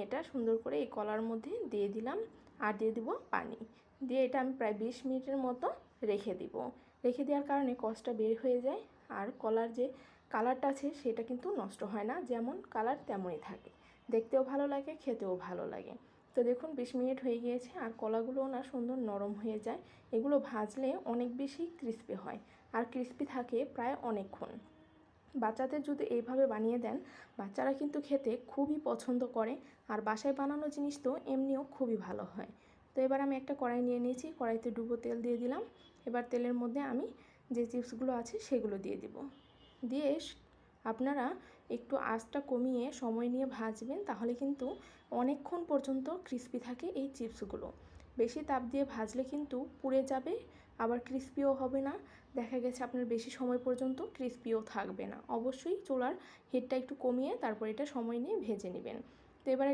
এটা সুন্দর করে এই কলার মধ্যে দিয়ে দিলাম আর দিয়ে দিব পানি দিয়ে এটা আমি প্রায় 20 মিনিটের মতো রেখে দিব। রেখে দেওয়ার কারণে কষটা বের হয়ে যায় আর কলার যে কালারটা আছে সেটা কিন্তু নষ্ট হয় না, যেমন কালার তেমনই থাকে, দেখতেও ভালো লাগে, খেতেও ভালো লাগে। তো দেখুন 20 মিনিট হয়ে গিয়েছে আর কলাগুলোও না সুন্দর নরম হয়ে যায়। এগুলো ভাজলে অনেক বেশি ক্রিস্পি হয় আর ক্রিস্পি থাকে প্রায় অনেকক্ষণ। বাচ্চাদের যদি এইভাবে বানিয়ে দেন বাচ্চারা কিন্তু খেতে খুবই পছন্দ করে আর বাসায় বানানো জিনিস তো এমনিও খুবই ভালো হয়। তো এবার আমি একটা কড়াই নিয়ে নিয়েছি, কড়াইতে ডুবো তেল দিয়ে দিলাম। এবার তেলের মধ্যে আমি যে চিপসগুলো আছে সেগুলো দিয়ে দিব। দিয়ে আপনারা একটু আঁচটা কমিয়ে সময় নিয়ে ভাজবেন, তাহলে কিন্তু অনেকক্ষণ পর্যন্ত ক্রিস্পি থাকে এই চিপসগুলো। বেশি তাপ দিয়ে ভাজলে কিন্তু পুড়ে যাবে, আবার ক্রিস্পিও হবে না, দেখা গেছে আপনার বেশি সময় পর্যন্ত ক্রিস্পিও থাকবে না। অবশ্যই চুলার হিটটা একটু কমিয়ে তারপর এটা সময় নিয়ে ভেজে নেবেন। তো এবার এটা